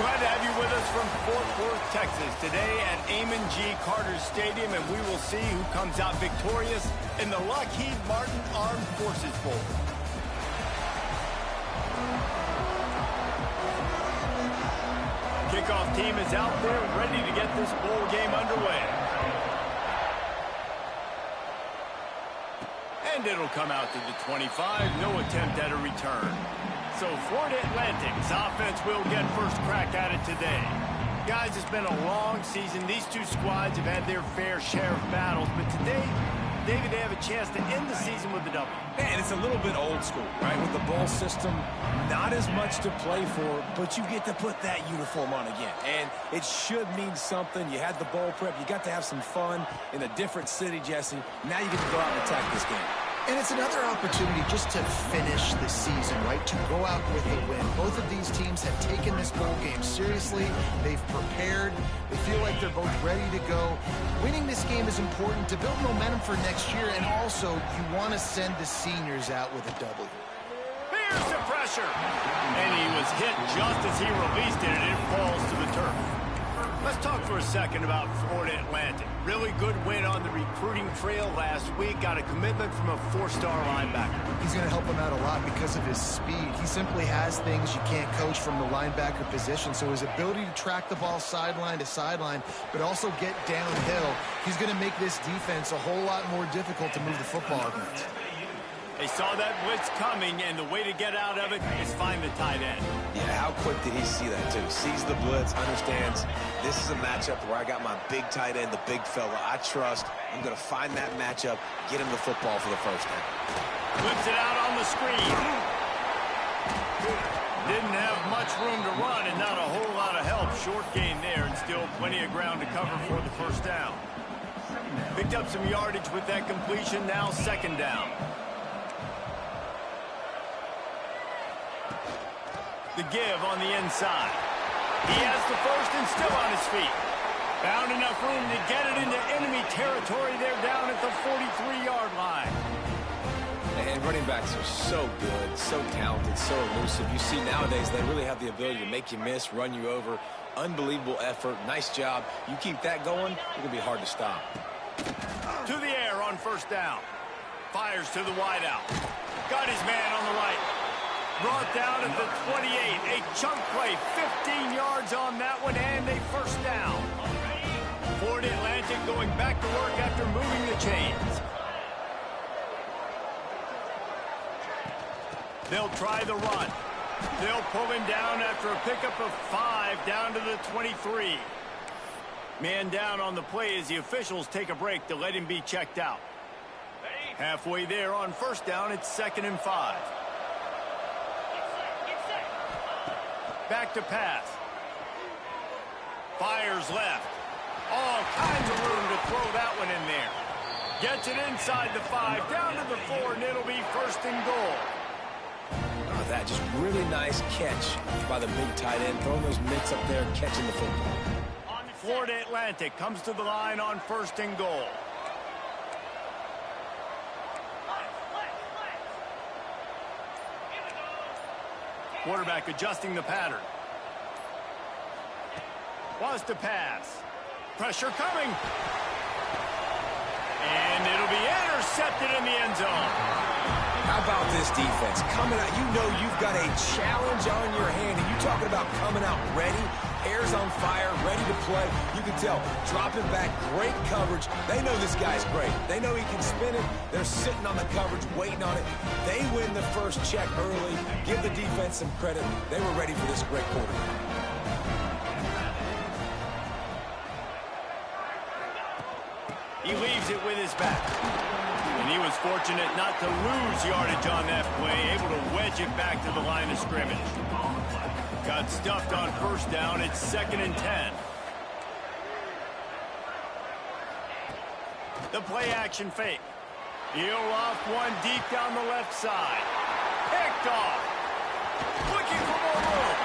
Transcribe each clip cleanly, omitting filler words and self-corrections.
Glad to have you with us from Fort Worth, Texas, today at Amon G. Carter Stadium, and we will see who comes out victorious in the Lockheed Martin Armed Forces Bowl. Kickoff team is out there ready to get this bowl game underway. And it'll come out to the 25, no attempt at a return. So Florida Atlantic's offense will get first crack at it today. Guys, it's been a long season. These two squads have had their fair share of battles, but today, David, they have a chance to end the season with a W. And it's a little bit old school, right? With the bowl system, not as much to play for, but you get to put that uniform on again. And it should mean something. You had the bowl prep. You got to have some fun in a different city, Jesse. Now you get to go out and attack this game. And it's another opportunity just to finish the season, right? To go out with a win. Both of these teams have taken this bowl game seriously. They've prepared. They feel like they're both ready to go. Winning this game is important to build momentum for next year, and also you want to send the seniors out with a W. Here's the pressure. And he was hit just as he released it, and it falls to the turf. Let's talk for a second about Florida Atlantic. Really good win on the recruiting trail last week. Got a commitment from a four-star linebacker. He's going to help him out a lot because of his speed. He simply has things you can't coach from the linebacker position. So his ability to track the ball sideline to sideline, but also get downhill, he's going to make this defense a whole lot more difficult to move the football against. They saw that blitz coming, and the way to get out of it is find the tight end. Yeah, how quick did he see that, too? Sees the blitz, understands this is a matchup where I got my big tight end, the big fella I trust. I'm going to find that matchup, get him the football for the first down. Flips it out on the screen. Didn't have much room to run and not a whole lot of help. Short gain there and still plenty of ground to cover for the first down. Picked up some yardage with that completion, now second down. The give on the inside. He has the first and still on his feet. Found enough room to get it into enemy territory. They're down at the 43-yard line. And running backs are so good, so talented, so elusive. You see nowadays they really have the ability to make you miss, run you over. Unbelievable effort. Nice job. You keep that going, it's going to be hard to stop. To the air on first down. Fires to the wideout. Got his man on the right. Brought down at the 28. A chunk play, 15 yards on that one, and a first down. Florida Atlantic going back to work after moving the chains. They'll try the run. They'll pull him down after a pickup of 5 down to the 23. Man down on the play as the officials take a break to let him be checked out. Halfway there on first down, it's 2nd and 5. Back to pass. Fires left. All kinds of room to throw that one in there. Gets it inside the 5, down to the 4, and it'll be 1st and goal. Oh, that just really nice catch by the big tight end. Throwing those mitts up there and catching the football. Florida Atlantic comes to the line on 1st and goal. Quarterback adjusting the pattern. Was to pass. Pressure coming. And it'll be intercepted in the end zone. How about this defense? Coming out, you know you've got a challenge on your hand, and you're talking about coming out ready, hair's on fire, ready to play. You can tell, dropping back, great coverage. They know this guy's great. They know he can spin it. They're sitting on the coverage, waiting on it. They win the first check early. Give the defense some credit. They were ready for this great quarterback. He leaves it with his back. And he was fortunate not to lose yardage on that play, able to wedge it back to the line of scrimmage. Got stuffed on first down. It's 2nd and 10. The play action fake. He'll off one deep down the left side. Picked off. Looking for more room.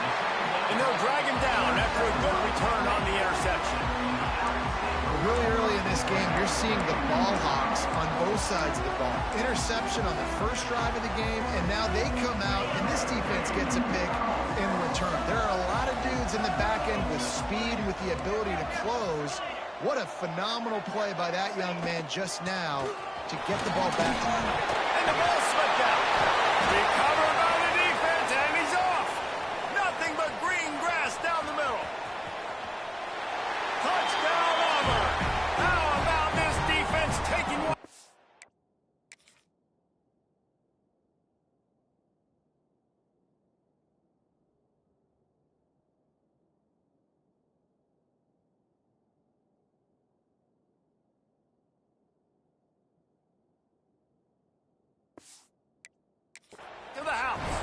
And they'll drag him down after a good return on the interception. Really early in this game, you're seeing the ball hawks on both sides of the ball. Interception on the first drive of the game, and now they come out, and this defense gets a pick. in return. There are a lot of dudes in the back end with speed, with the ability to close. What a phenomenal play by that young man just now to get the ball back to him. And the ball slipped out. Recovered by the defense, and he's off. Nothing but green grass down the middle. Touchdown, Auburn. How about this defense taking one? To the house.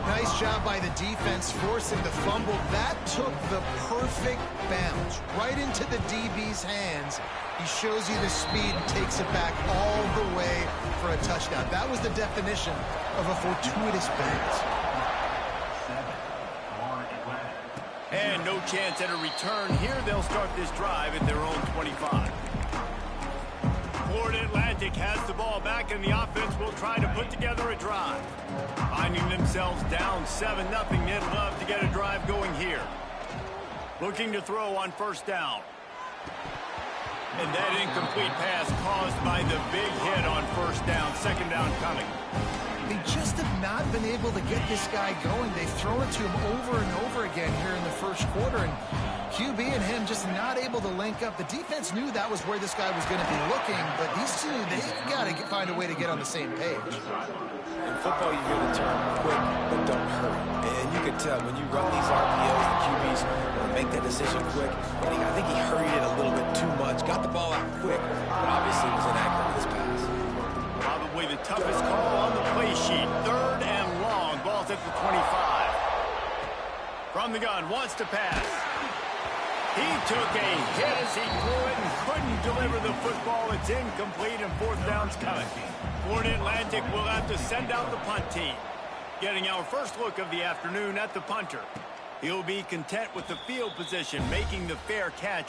Nice job by the defense forcing the fumble. That took the perfect bounce right into the DB's hands. He shows you the speed and takes it back all the way for a touchdown. That was the definition of a fortuitous bounce. And no chance at a return here. They'll start this drive at their own 25. Florida Atlantic has the ball back, and the offense will try to put together a drive. Finding themselves down 7-0, they'd love to get a drive going here. Looking to throw on first down. And that incomplete pass caused by the big hit on first down. Second down coming. They just have not been able to get this guy going. They've thrown it to him over and over again here in the first quarter, and QB and him just not able to link up. The defense knew that was where this guy was going to be looking, but these two, they've got to find a way to get on the same page. In football, you hear the term quick, but don't hurry. And you can tell when you run these RPOs, the QBs make that decision quick. And I think he hurried it a little bit too much, got the ball out quick, but obviously was inaccurate with his pass. Probably the toughest call on the play sheet. Third and long. Ball's at the 25. From the gun, wants to pass. He took a hit as he threw it and couldn't deliver the football. It's incomplete, and fourth down's coming. Florida Atlantic will have to send out the punt team. Getting our first look of the afternoon at the punter. He'll be content with the field position, making the fair catch.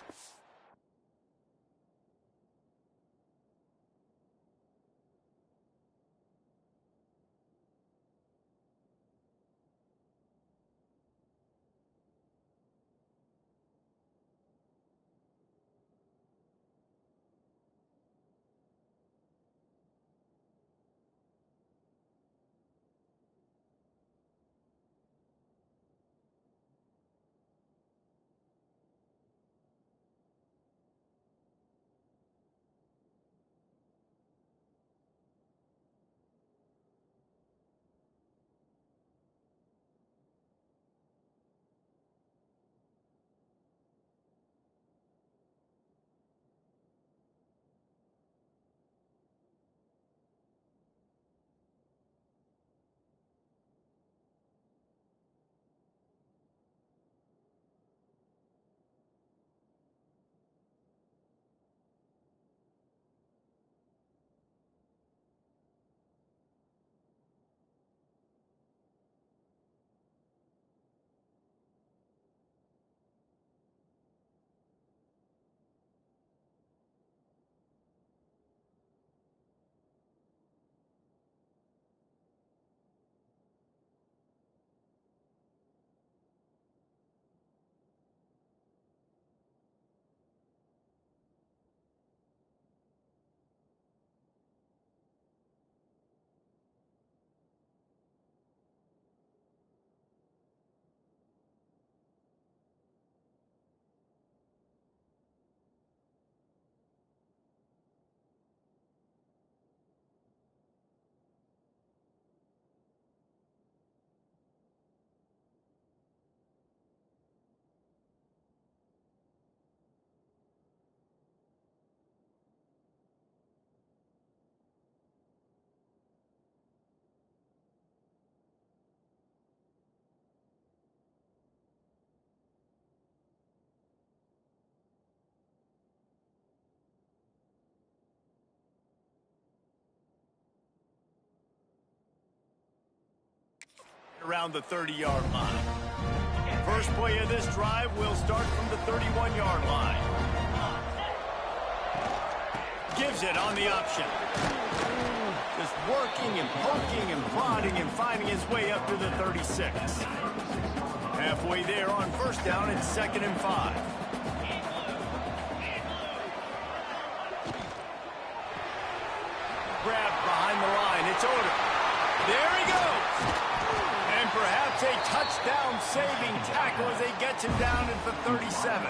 Around the 30-yard line. First play of this drive will start from the 31-yard line. Gives it on the option. Just working and poking and prodding and finding his way up to the 36. Halfway there on first down, it's 2nd and 5. Grabbed behind the line. It's Odom. There he goes. And perhaps a touchdown-saving tackle as they get him down at the 37.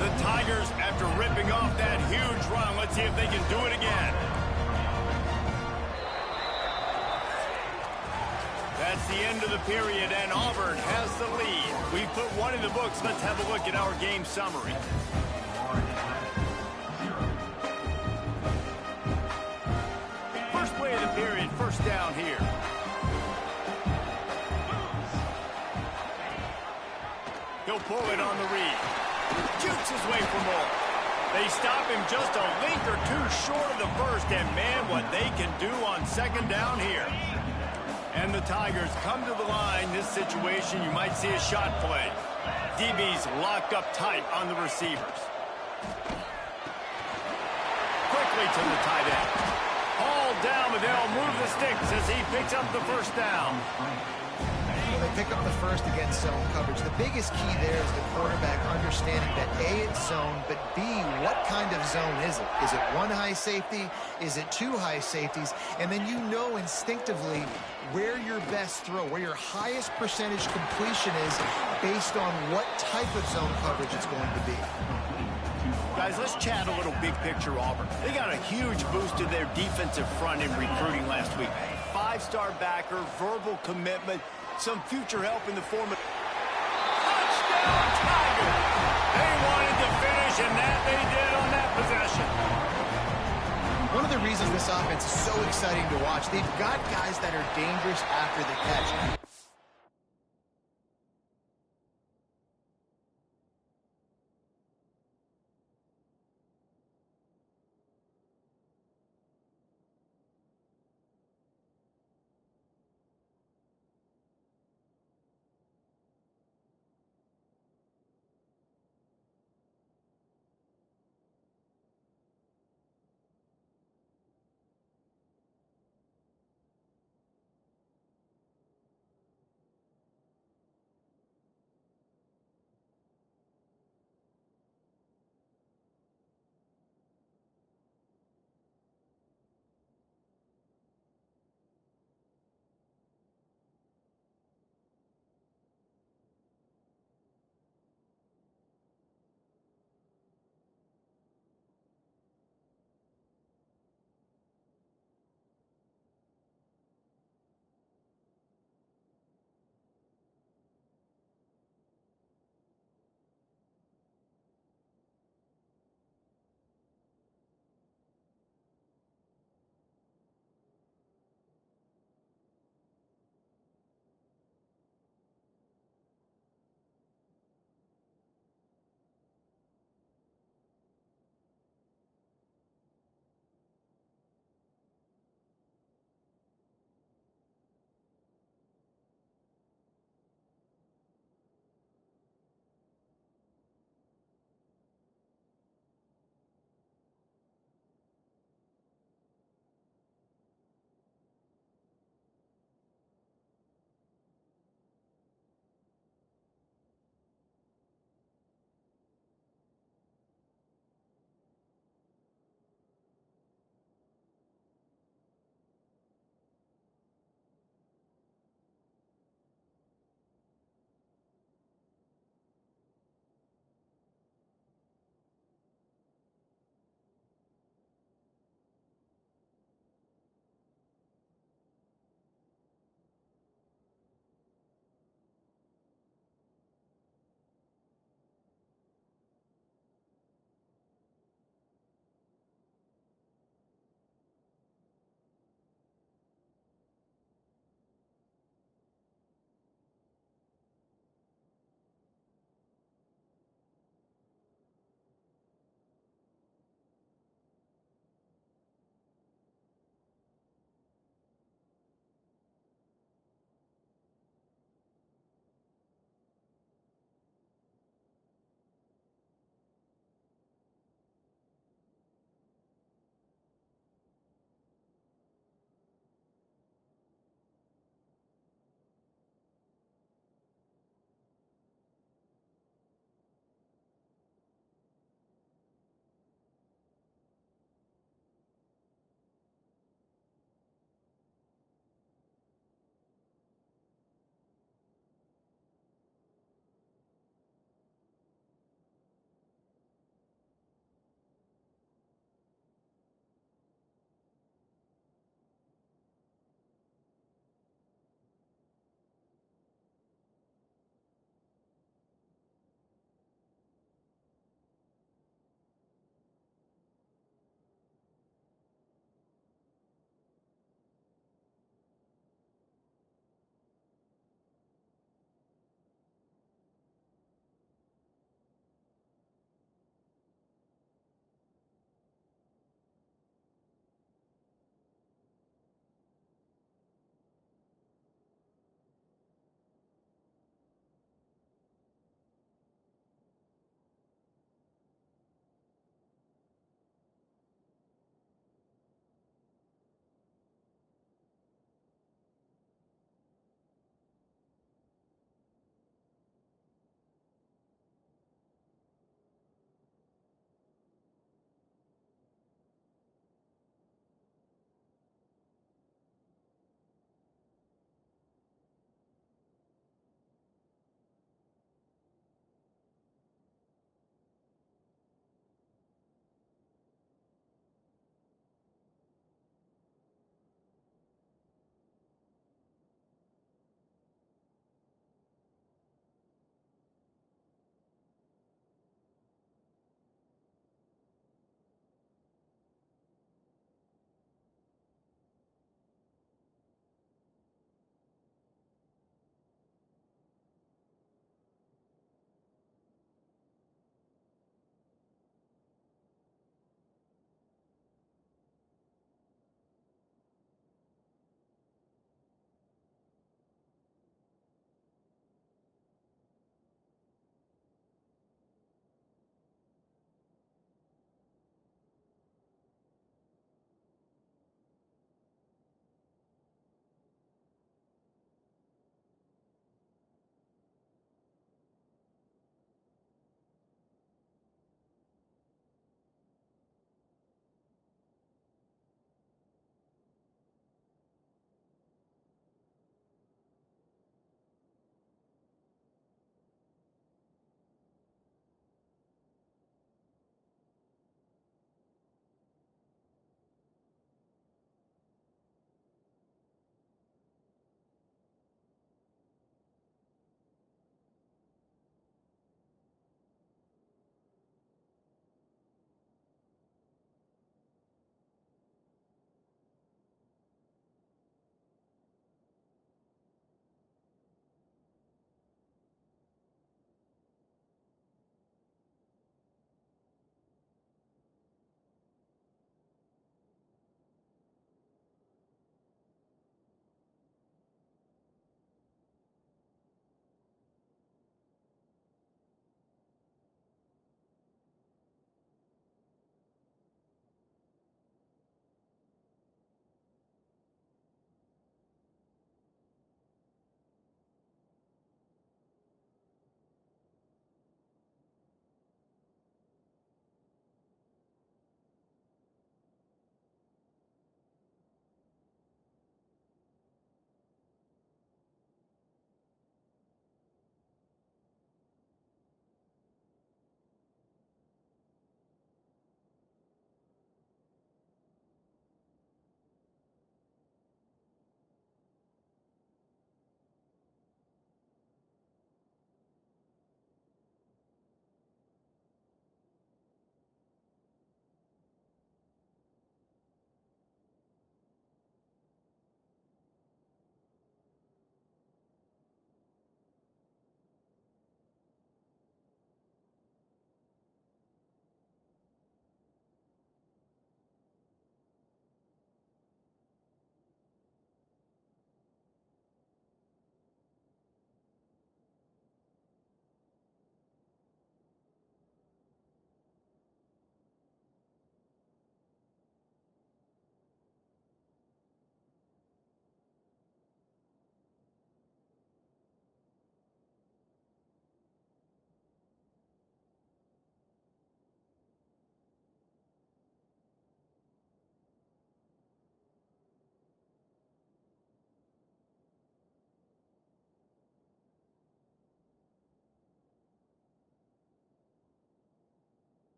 The Tigers, after ripping off that huge run, let's see if they can do it again. That's the end of the period, and Auburn has the lead. We put one in the books. Let's have a look at our game summary. First play of the period, first down here. He'll pull it on the read. Jukes his way for more. They stop him just a link or two short of the first, and man, what they can do on 2nd down here. And the Tigers come to the line. This situation, you might see a shot play. DB's locked up tight on the receivers. Quickly to the tight end. Hauled down, but they'll move the sticks as he picks up the first down. Well, they pick up the first against zone coverage. The biggest key there is the quarterback understanding that A, it's zone, but B, what kind of zone is it? Is it one high safety? Is it two high safeties? And then you know instinctively where your best throw, where your highest percentage completion is based on what type of zone coverage it's going to be. Guys, let's chat a little big picture Auburn. They got a huge boost to their defensive front in recruiting last week. 5-star backer, verbal commitment, some future help in the form of touchdown Tiger. They wanted to finish, and that they did on that possession. One of the reasons this offense is so exciting to watch, they've got guys that are dangerous after the catch.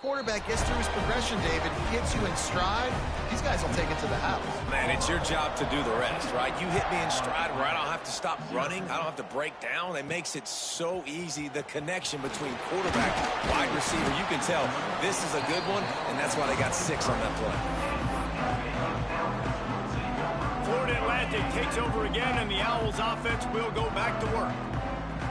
Quarterback gets through his progression, David, hits you in stride, these guys will take it to the house. Man, it's your job to do the rest, right? You hit me in stride where I don't have to stop running. I don't have to break down. It makes it so easy. The connection between quarterback, wide receiver, you can tell this is a good one, and that's why they got 6 on that play. Florida Atlantic takes over again, and the Owls offense will go back to work.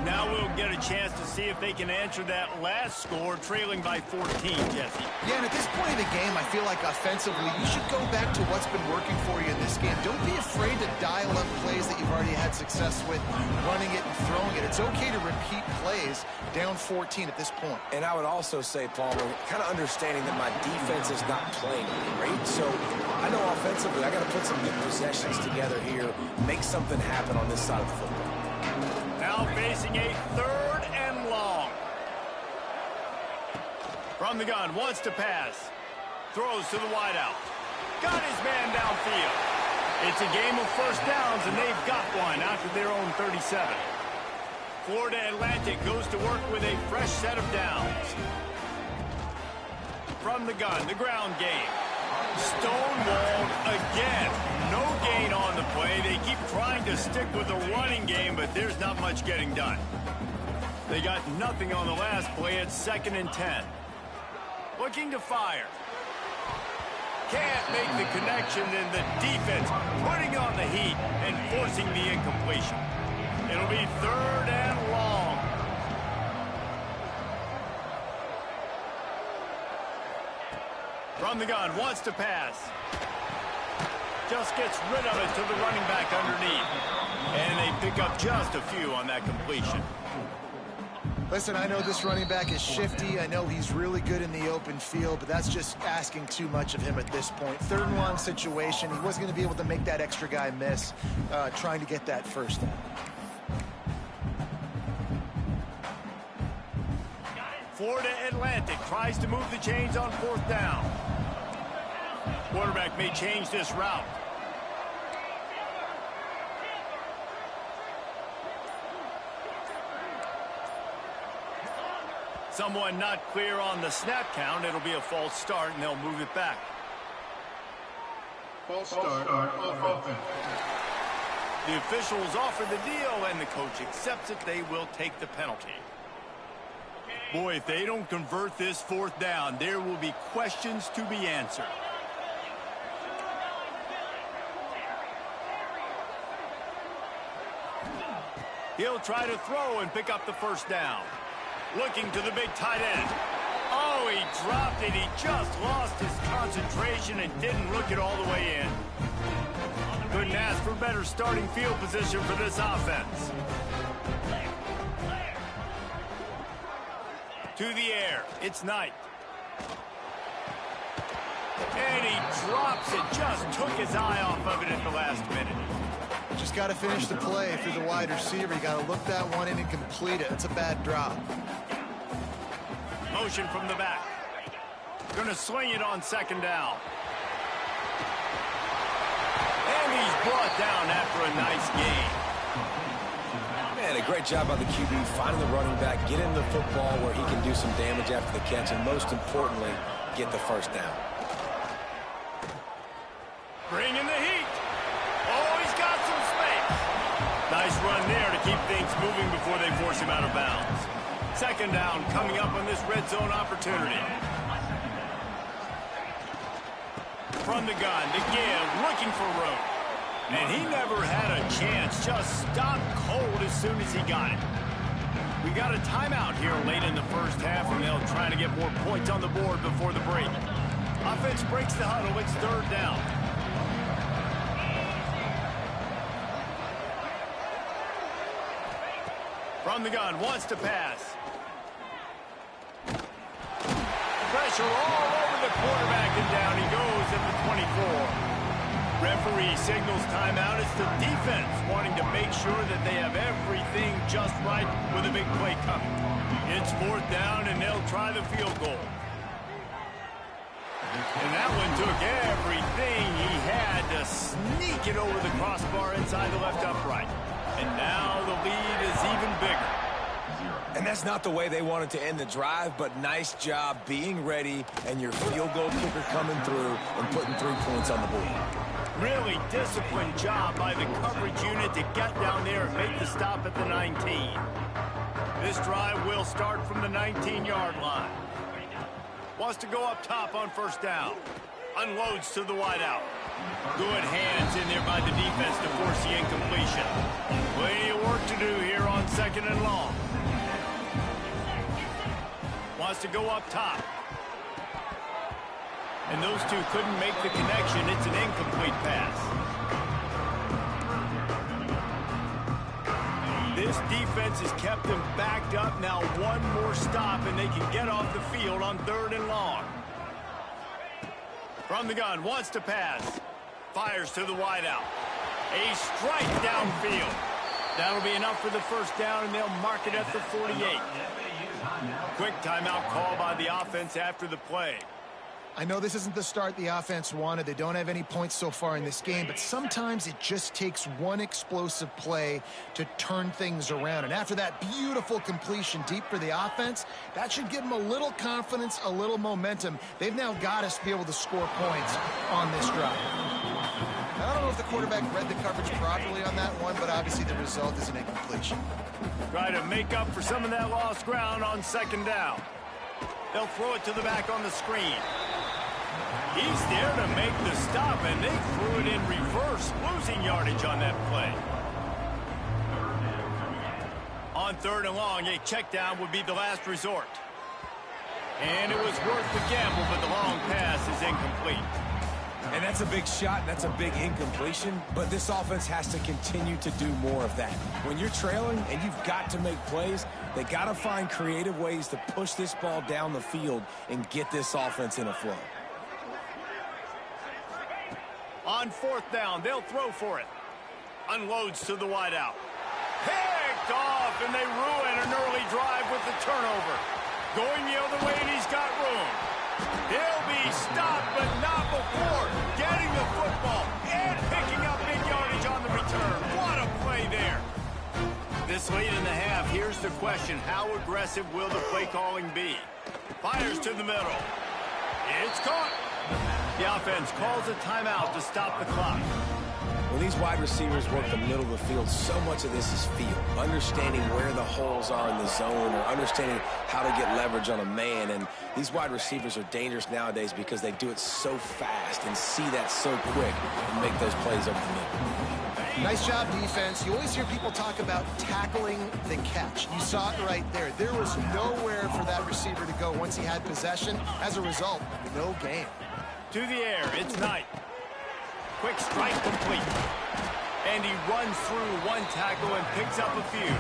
Now we'll get a chance to see if they can answer that last score, trailing by 14, Jesse. Yeah, and at this point in the game, I feel like offensively, you should go back to what's been working for you in this game. Don't be afraid to dial up plays that you've already had success with, running it and throwing it. It's okay to repeat plays down 14 at this point. And I would also say, Palmer, kind of understanding that my defense is not playing great, so I know offensively I got to put some good possessions together here, make something happen on this side of the football. Now facing a 3rd and long. From the gun, wants to pass. Throws to the wideout. Got his man downfield. It's a game of first downs, and they've got one out to their own 37. Florida Atlantic goes to work with a fresh set of downs. From the gun, the ground game. Stonewalled again. No gain on the play. They keep trying to stick with the running game, but there's not much getting done. They got nothing on the last play. It's 2nd and 10. Looking to fire. Can't make the connection, and the defense putting on the heat and forcing the incompletion. It'll be 3rd and long. From the gun, wants to pass. Just gets rid of it to the running back underneath. And they pick up just a few on that completion. Listen, I know this running back is shifty. I know he's really good in the open field, but that's just asking too much of him at this point. 3rd and long situation. He wasn't going to be able to make that extra guy miss, trying to get that first down. Florida Atlantic tries to move the chains on 4th down. Quarterback may change this route. Someone not clear on the snap count. It'll be a false start, and they'll move it back. False start on offense. The officials offer the deal, and the coach accepts it. They will take the penalty. Boy, if they don't convert this 4th down, there will be questions to be answered. He'll try to throw and pick up the first down. Looking to the big tight end. Oh, he dropped it. He just lost his concentration and didn't look it all the way in. Couldn't ask for better starting field position for this offense. To the air. It's Knight. And he drops it. Just took his eye off of it at the last minute. Just got to finish the play through the wide receiver. You got to look that one in and complete it. It's a bad drop. Motion from the back. Going to swing it on 2nd down. And he's brought down after a nice gain. Man, a great job by the QB finding the running back, getting the football where he can do some damage after the catch, and most importantly, get the first down. Bring in the heat. Oh, he's got some space. Nice run there to keep things moving before they force him out of bounds. 2nd down coming up on this red zone opportunity. From the gun to give, looking for room. And he never had a chance, just stopped cold as soon as he got it. We got a timeout here late in the first half, and they'll try to get more points on the board before the break. Offense breaks the huddle, it's 3rd down. From the gun, wants to pass. Pressure all over the quarterback, and down he goes at the 24. Referee signals timeout. It's the defense wanting to make sure that they have everything just right with a big play coming. It's 4th down, and they'll try the field goal. And that one took everything he had to sneak it over the crossbar inside the left upright. And now the lead is even bigger. And that's not the way they wanted to end the drive, but nice job being ready and your field goal kicker coming through and putting 3 points on the board. Really disciplined job by the coverage unit to get down there and make the stop at the 19. This drive will start from the 19-yard line. Wants to go up top on first down. Unloads to the wideout. Good hands in there by the defense to force the incompletion. Plenty of work to do here on 2nd and long. Wants to go up top. And those two couldn't make the connection. It's an incomplete pass. This defense has kept them backed up. Now one more stop and they can get off the field on 3rd and long. From the gun, wants to pass. Fires to the wideout. A strike downfield. That'll be enough for the first down, and they'll mark it at the 48. Quick timeout call by the offense after the play. I know this isn't the start the offense wanted. They don't have any points so far in this game, but sometimes it just takes one explosive play to turn things around. And after that beautiful completion deep for the offense, that should give them a little confidence, a little momentum. They've now got us to be able to score points on this drive. I don't know if the quarterback read the coverage properly on that one, but obviously the result is an incompletion. Try to make up for some of that lost ground on 2nd down. They'll throw it to the back on the screen. He's there to make the stop, and they threw it in reverse, losing yardage on that play. On 3rd and long, a check down would be the last resort. And it was worth the gamble, but the long pass is incomplete. And that's a big shot, and that's a big incompletion, but this offense has to continue to do more of that. When you're trailing and you've got to make plays, they got to find creative ways to push this ball down the field and get this offense in a flow. On 4th down, they'll throw for it. Unloads to the wideout. Picked off, and they ruin an early drive with the turnover. Going the other way, and he's got room. He'll be stopped, but not before getting the football and picking up big yardage on the return. What a play there. This late in the half, here's the question. How aggressive will the play calling be? Fires to the middle. It's caught. The offense calls a timeout to stop the clock. When these wide receivers work the middle of the field, so much of this is feel. Understanding where the holes are in the zone or understanding how to get leverage on a man. And these wide receivers are dangerous nowadays because they do it so fast and see that so quick and make those plays over the middle. Nice job, defense. You always hear people talk about tackling the catch. You saw it right there. There was nowhere for that receiver to go once he had possession. As a result, no gain. To the air, it's Knight. Quick strike complete. And he runs through one tackle and picks up a few.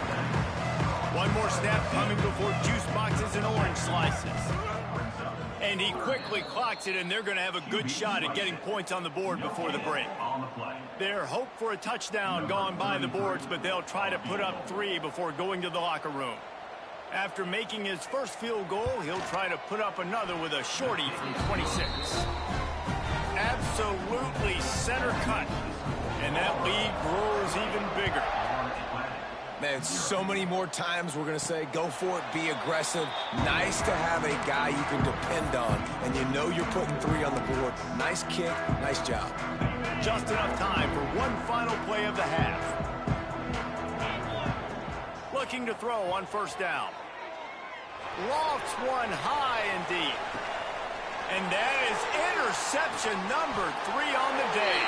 One more snap coming before juice boxes and orange slices. And he quickly clocks it, and they're going to have a good shot at getting points on the board before the break. Their hope for a touchdown gone by the boards, but they'll try to put up 3 before going to the locker room. After making his first field goal, he'll try to put up another with a shorty from 26. Absolutely center cut. And that lead grows even bigger. Man, so many more times we're going to say, go for it, be aggressive. Nice to have a guy you can depend on, and you know you're putting 3 on the board. Nice kick, nice job. Just enough time for one final play of the half. Looking to throw on first down. Lofts one high and deep. And that is interception number 3 on the day.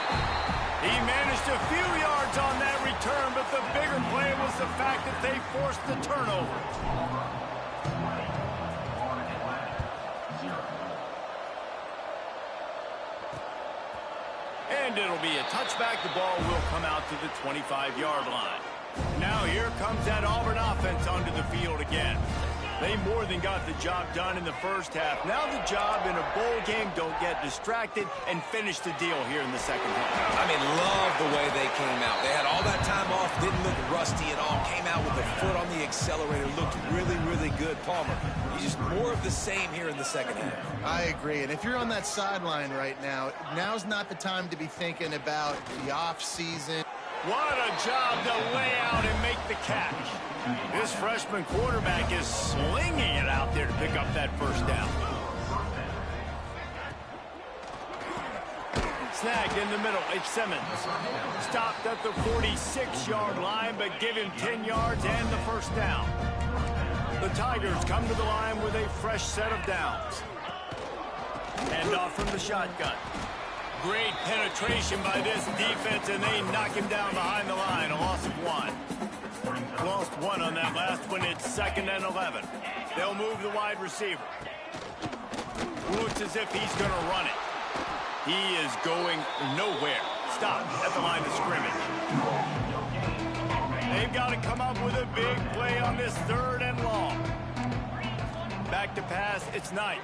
He managed a few yards on that return, but the bigger play was the fact that they forced the turnover. And it'll be a touchback. The ball will come out to the 25-yard line. Now here comes that Auburn offense onto the field again. They more than got the job done in the first half. Now the job in a bowl game, don't get distracted and finish the deal here in the second half. I mean, love the way they came out. They had all that time off, didn't look rusty at all, came out with the foot on the accelerator, looked really, really good. Palmer, you just more of the same here in the second half. I agree. And if you're on that sideline right now, now's not the time to be thinking about the off season What a job to lay out and make the catch. This freshman quarterback is slinging it out there to pick up that first down. Snagged in the middle. It's Simmons. Stopped at the 46-yard line, but give him 10 yards and the first down. The Tigers come to the line with a fresh set of downs. Hand off from the shotgun. Great penetration by this defense, and they knock him down behind the line. A loss of 1. Lost 1 on that last one. It's 2nd and 11. They'll move the wide receiver. Looks as if he's going to run it. He is going nowhere. Stop at the line of scrimmage. They've got to come up with a big play on this 3rd and long. Back to pass. It's Knight.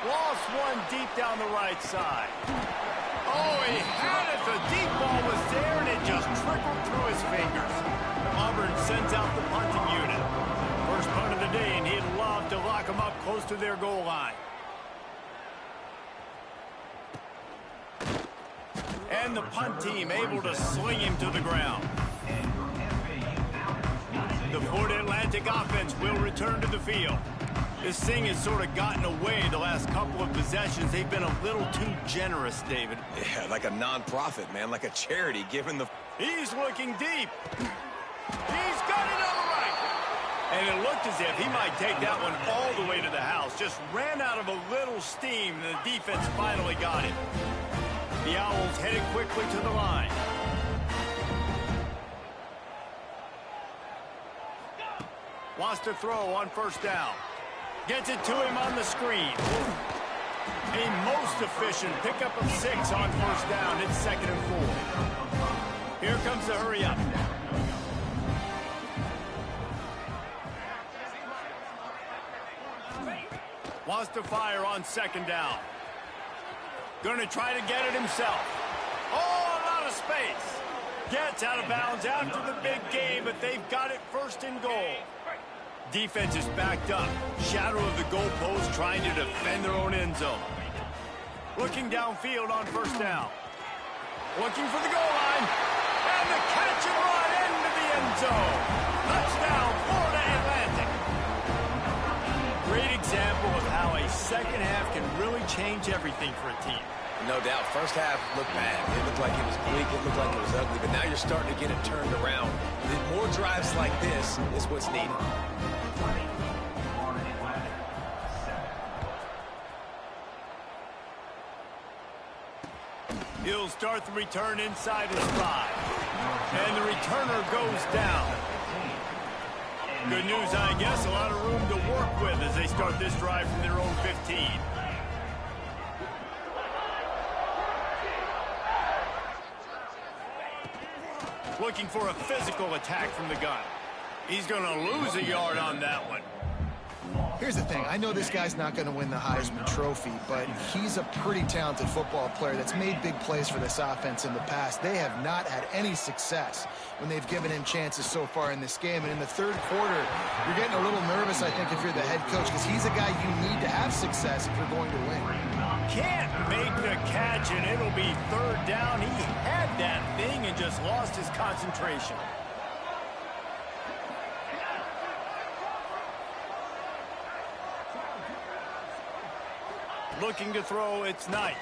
Lost 1 deep down the right side. Oh, he had it. The deep ball was there, and it just trickled through his fingers. Auburn sends out the punting unit. First punt of the day, and he'd love to lock them up close to their goal line. And the punt team able to sling him to the ground. The Florida Atlantic offense will return to the field. This thing has sort of gotten away the last couple of possessions. They've been a little too generous, David. Yeah, like a non-profit, man, like a charity, given the... He's looking deep. He's got it on the right. And it looked as if he might take that one all the way to the house. Just ran out of a little steam, and the defense finally got it. The Owls headed quickly to the line. Wants to throw on first down. Gets it to him on the screen. A most efficient pickup of 6 on first down. It's 2nd and 4. Here comes the hurry up. Wants to fire on 2nd down. Going to try to get it himself. Oh, a lot of space. Gets out of bounds after the big game, but they've got it 1st and goal. Defense is backed up. Shadow of the goalpost trying to defend their own end zone. Looking downfield on first down. Looking for the goal line. And the catch and run into the end zone. Touchdown, Florida Atlantic. Great example of how a second half can really change everything for a team. No doubt. First half looked bad. It looked like it was bleak. It looked like it was ugly. But now you're starting to get it turned around. More drives like this is what's needed. He'll start the return inside his 5. And the returner goes down. Good news, I guess. A lot of room to work with as they start this drive from their own 15. Looking for a physical attack from the gun. He's going to lose a yard on that one. Here's the thing. I know this guy's not going to win the Heisman Trophy, but he's a pretty talented football player that's made big plays for this offense in the past. They have not had any success when they've given him chances so far in this game. And in the 3rd quarter, you're getting a little nervous, I think, if you're the head coach, because he's a guy you need to have success if you're going to win. Can't make the catch, and it'll be 3rd down. He had that thing and just lost his concentration. Looking to throw, it's Knight.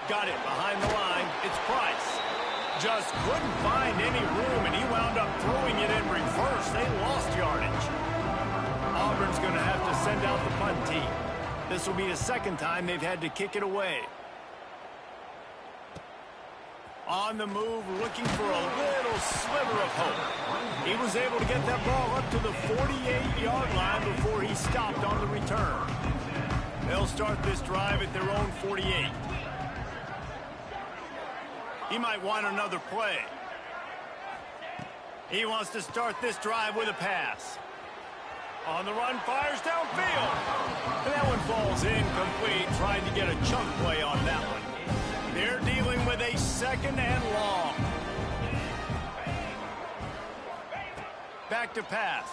Got it behind the line. It's Price. Just couldn't find any room, and he wound up throwing it in reverse. They lost yardage. Auburn's going to have to send out the punt team. This will be the 2nd time they've had to kick it away. On the move, looking for a little sliver of hope. He was able to get that ball up to the 48-yard line before he stopped on the return. They'll start this drive at their own 48. He might want another play. He wants to start this drive with a pass. On the run, fires downfield. And that one falls incomplete, trying to get a chunk play on that one. They're dealing with a 2nd and long. Back to pass.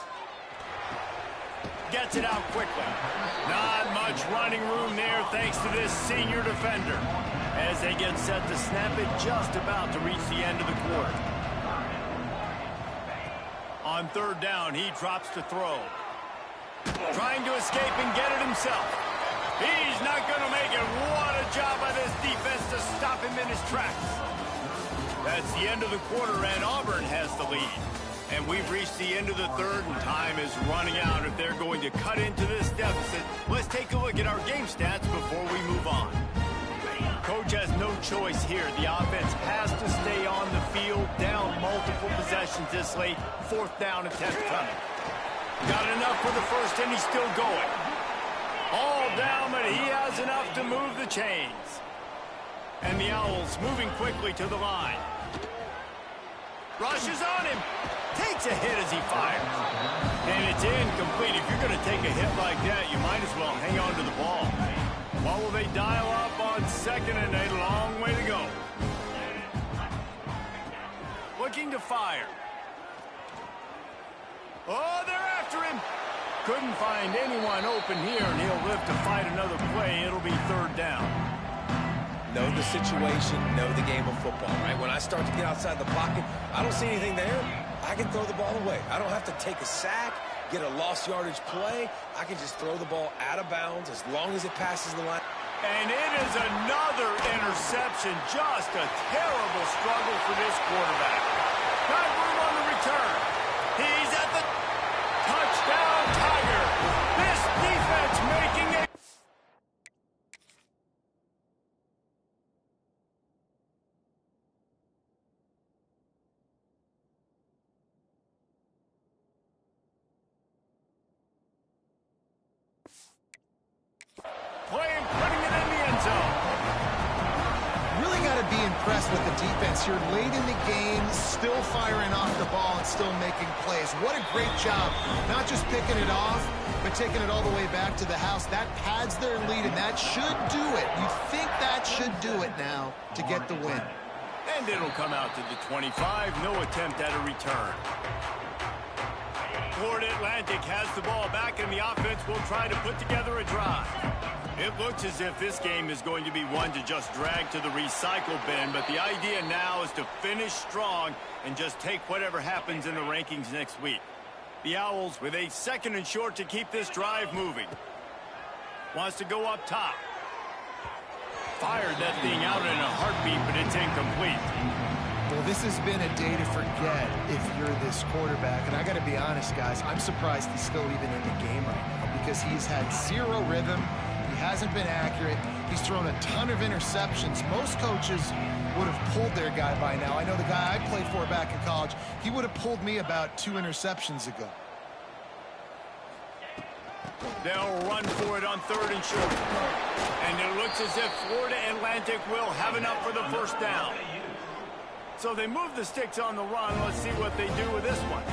Gets it out quickly. Not much running room there thanks to this senior defender. as they get set to snap it just about to reach the end of the quarter. On third down, he drops to throw. Trying to escape and get it himself. He's not going to make it. What a job by this defense to stop him in his tracks. That's the end of the quarter, and Auburn has the lead. And we've reached the end of the third, and time is running out if they're going to cut into this deficit. Let's take a look at our game stats before we move on. Coach has no choice here. The offense has to stay on the field, down multiple possessions this late. Fourth down attempt coming. Got enough for the first, and he's still going. All down, but he has enough to move the chains. And the Owls moving quickly to the line. Rushes on him. Takes a hit as he fires. And it's incomplete. If you're going to take a hit like that, you might as well hang on to the ball. What will they dial up on second and a long way to go? Looking to fire. Oh, they're after him. Couldn't find anyone open here, and he'll live to fight another play. It'll be third down. Know the situation, know the game of football, right? When I start to get outside the pocket, I don't see anything there. I can throw the ball away. I don't have to take a sack, get a lost yardage play. I can just throw the ball out of bounds as long as it passes the line. And it is another interception. Just a terrible struggle for this quarterback. Got room on the return. He's at the touchdown Tiger. This defense making it. Putting it in the end zone. Really got to be impressed with the defense here. Late in the game, still firing off the ball and still making plays. What a great job. Not just picking it off, but taking it all the way back to the house. That pads their lead, and that should do it. You think that should do it now to get the win. And it'll come out to the 25. No attempt at a return. Florida Atlantic has the ball back, and the offense will try to put together a drive. It looks as if this game is going to be one to just drag to the recycle bin, but the idea now is to finish strong and just take whatever happens in the rankings next week. The Owls with a second and short to keep this drive moving. Wants to go up top. Fired that thing out in a heartbeat, but it's incomplete. Well, this has been a day to forget if you're this quarterback. And I got to be honest, guys, I'm surprised he's still even in the game right now because he's had zero rhythm. He hasn't been accurate. He's thrown a ton of interceptions. Most coaches would have pulled their guy by now. I know the guy I played for back in college, he would have pulled me about 2 interceptions ago. They'll run for it on third and short. And it looks as if Florida Atlantic will have enough for the first down. So they move the sticks on the run. Let's see what they do with this one.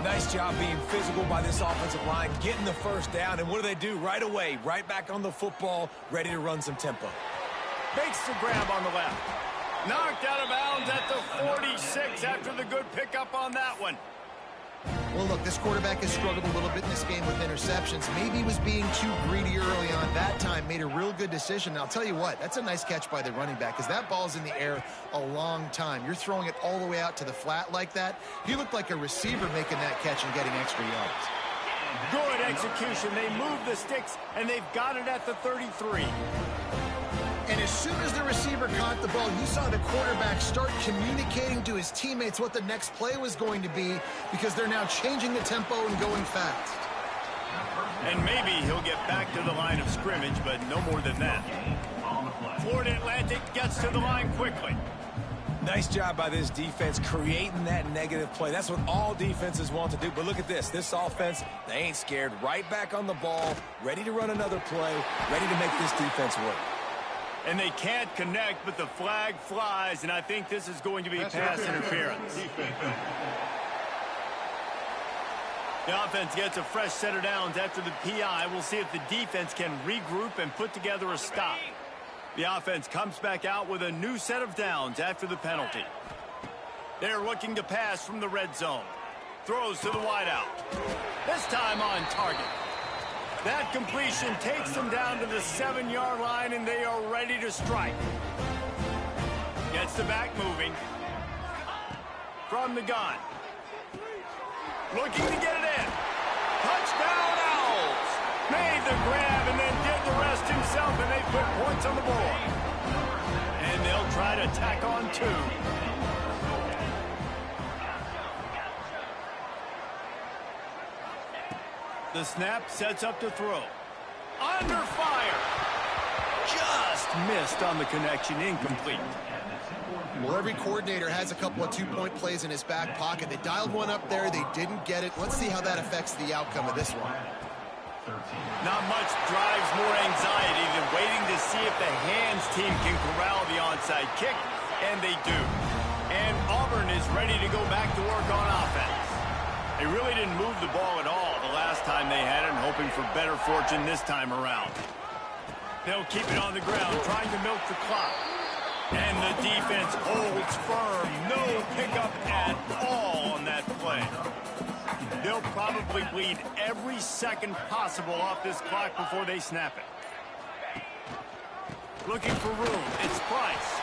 Nice job being physical by this offensive line, getting the first down. And what do? Right away, right back on the football, ready to run some tempo. Makes the grab on the left. Knocked out of bounds at the 46 after the good pickup on that one. Well, look, this quarterback has struggled a little bit in this game with interceptions. Maybe he was being too greedy early on. That time made a real good decision. And I'll tell you what, that's a nice catch by the running back because that ball's in the air a long time. You're throwing it all the way out to the flat like that. He looked like a receiver making that catch and getting extra yards. Good execution. They move the sticks, and they've got it at the 33. And as soon as the receiver caught the ball, you saw the quarterback start communicating to his teammates what the next play was going to be because they're now changing the tempo and going fast. And maybe he'll get back to the line of scrimmage, but no more than that. Florida Atlantic gets to the line quickly. Nice job by this defense creating that negative play. That's what all defenses want to do. But look at this. This offense, they ain't scared. Right back on the ball, ready to run another play, ready to make this defense work. And they can't connect, but the flag flies, and I think this is going to be pass interference. The offense gets a fresh set of downs after the PI. We'll see if the defense can regroup and put together a stop. The offense comes back out with a new set of downs after the penalty. They're looking to pass from the red zone. Throws to the wideout. This time on target. That completion takes them down to the 7-yard line, and they are ready to strike. Gets the back moving. From the gun. Looking to get it in. Touchdown, Owls! Made the grab and then did the rest himself, and they put points on the board. And they'll try to tack on 2. The snap sets up to throw. Under fire. Just missed on the connection. Incomplete. Well, every coordinator has a couple of two-point plays in his back pocket. They dialed one up there. They didn't get it. Let's see how that affects the outcome of this one. Not much drives more anxiety than waiting to see if the hands team can corral the onside kick, and they do. And Auburn is ready to go back to work on offense. They really didn't move the ball at all the last time they had it, and hoping for better fortune this time around. They'll keep it on the ground, trying to milk the clock. And the defense holds firm. No pickup at all on that play. They'll probably bleed every second possible off this clock before they snap it. Looking for room. It's Price.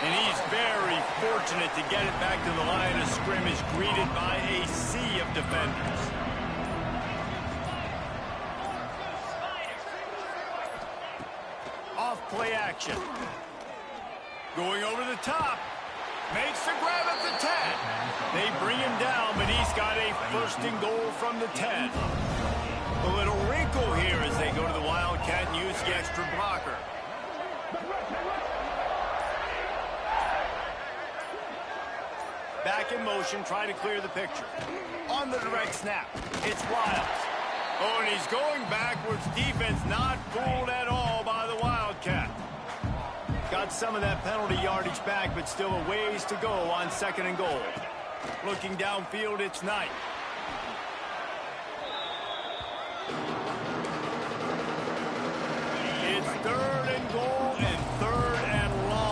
And he's very fortunate to get it back to the line of scrimmage, greeted by a sea of defenders. Off play action. Going over the top. Makes the grab at the 10. They bring him down, but he's got a first and goal from the 10. A little wrinkle here as they go to the Wildcat and use the extra blocker. Back in motion, trying to clear the picture. On the direct snap, it's Wiles. Oh, and he's going backwards. Defense not fooled at all by the Wildcat. Got some of that penalty yardage back, but still a ways to go on 2nd and goal. Looking downfield, it's Knight. It's 3rd and goal and 3rd and long.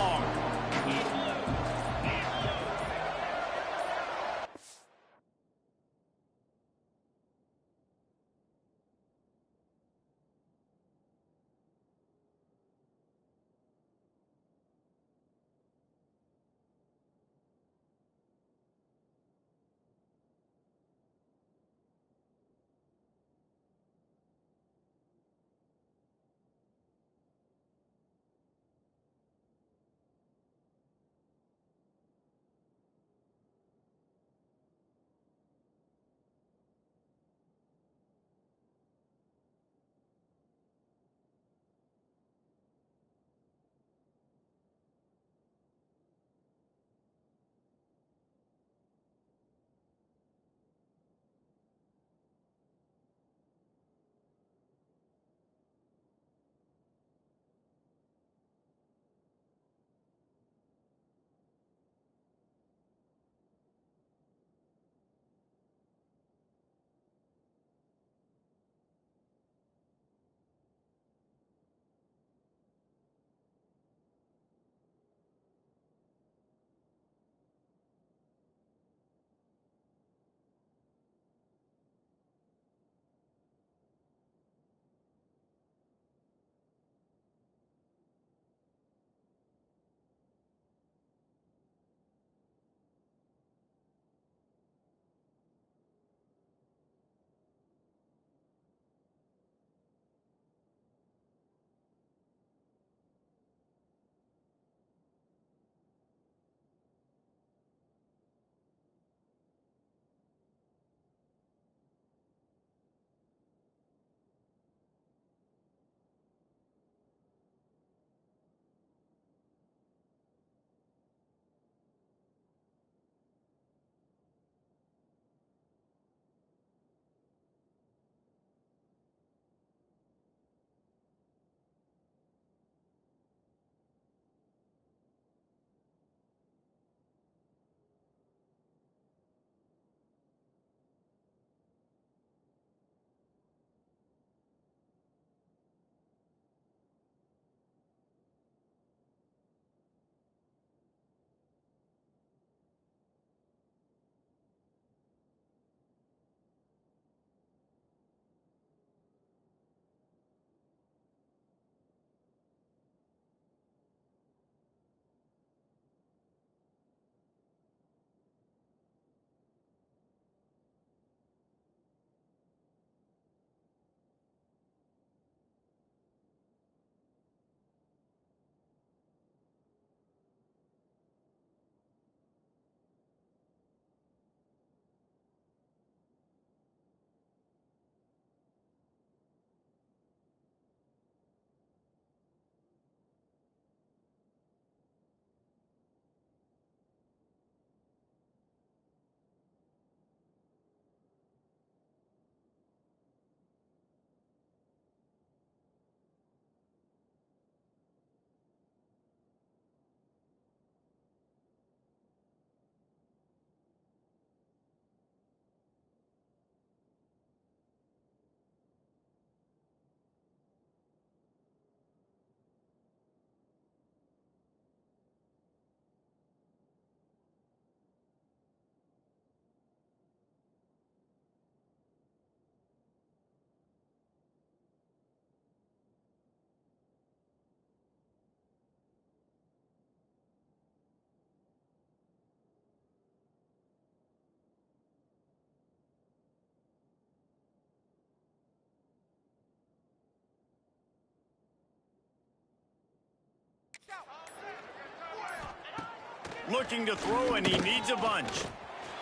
Looking to throw, and he needs a bunch.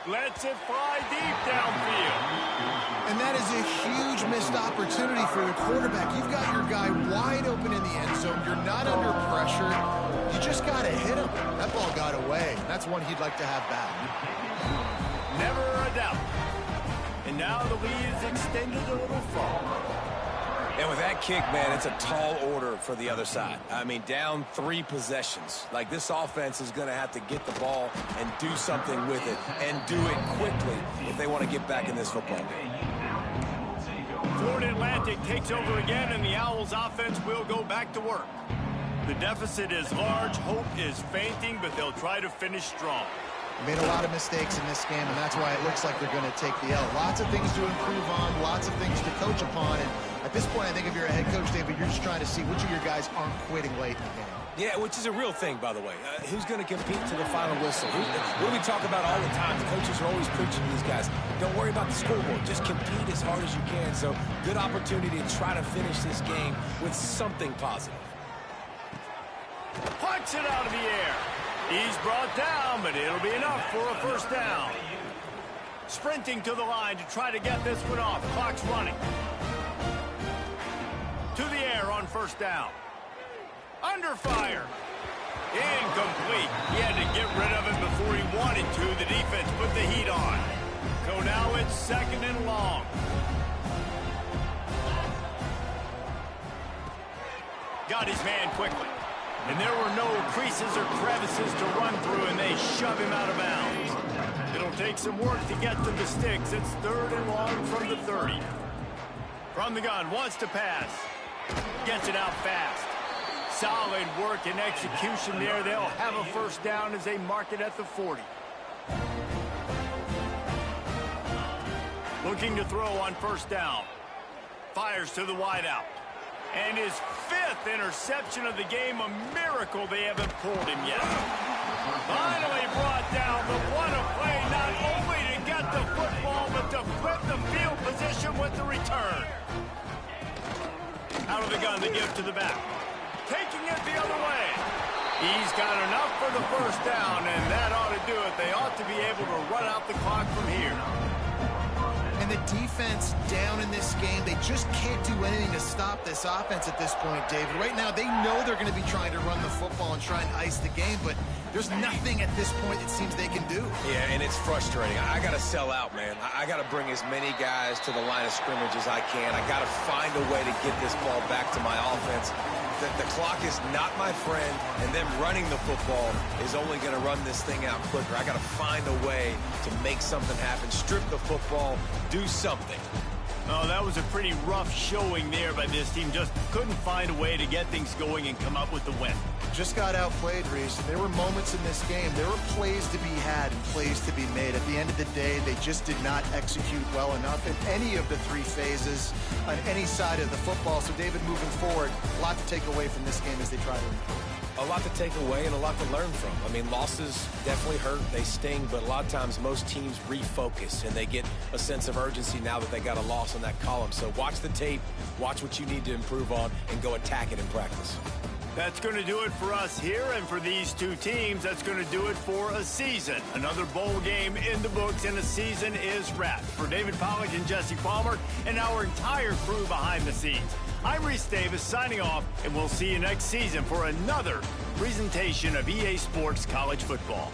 Lets it fly deep downfield. And that is a huge missed opportunity for the quarterback. You've got your guy wide open in the end zone. You're not under pressure. You just got to hit him. That ball got away. That's one he'd like to have back. Never a doubt. And now the lead is extended a little far. And with that kick, man, it's a tall order for the other side. I mean, down 3 possessions. Like, this offense is going to have to get the ball and do something with it, and do it quickly if they want to get back in this football game. Florida Atlantic takes over again, and the Owls offense will go back to work. The deficit is large, hope is fainting, but they'll try to finish strong. Made a lot of mistakes in this game, and that's why it looks like they're going to take the L. Lots of things to improve on, lots of things to coach upon, and at this point, I think if you're a head coach, David, you're just trying to see which of your guys aren't quitting late in the game. Yeah, which is a real thing, by the way. Who's going to compete to the final whistle? What do we talk about all the time? The coaches are always preaching to these guys. Don't worry about the scoreboard. Just compete as hard as you can. So, good opportunity to try to finish this game with something positive. Punch it out of the air. He's brought down, but it'll be enough for a first down. Sprinting to the line to try to get this one off. Clock's running. To the air on first down. Under fire. Incomplete. He had to get rid of it before he wanted to. The defense put the heat on. So now it's 2nd and long. Got his man quickly. And there were no creases or crevices to run through, and they shove him out of bounds. It'll take some work to get to the sticks. It's 3rd and long from the 30. From the gun, wants to pass. Gets it out fast. Solid work and execution there. They'll have a first down as they mark it at the 40. Looking to throw on first down. Fires to the wideout. And his 5th interception of the game, a miracle they haven't pulled him yet. Finally brought down, but what a play, not only to get the football, but to flip the field position with the return. Out of the gun, they give to the back. Taking it the other way. He's got enough for the first down, and that ought to do it. They ought to be able to run out the clock from here. And the defense down in this game, they just can't do anything to stop this offense at this point, David. Right now, they know they're going to be trying to run the football and try and ice the game, but there's nothing at this point it seems they can do. Yeah, and it's frustrating. I got to sell out, man. I got to bring as many guys to the line of scrimmage as I can. I got to find a way to get this ball back to my offense. The clock is not my friend, and them running the football is only going to run this thing out quicker. I got to find a way to make something happen, strip the football, do something. Oh, that was a pretty rough showing there by this team. Just couldn't find a way to get things going and come up with the win. Just got outplayed, Reese. There were moments in this game. There were plays to be had and plays to be made. At the end of the day, they just did not execute well enough in any of the 3 phases on any side of the football. So, David, moving forward, a lot to take away from this game as they try to improve. A lot to take away and a lot to learn from. I mean, losses definitely hurt, they sting, but a lot of times most teams refocus and they get a sense of urgency now that they got a loss in that column. So watch the tape, watch what you need to improve on, and go attack it in practice. That's going to do it for us here, and for these 2 teams, that's going to do it for a season. Another bowl game in the books, and a season is wrapped. For David Pollack and Jesse Palmer, and our entire crew behind the scenes, I'm Reese Davis signing off, and we'll see you next season for another presentation of EA Sports College Football.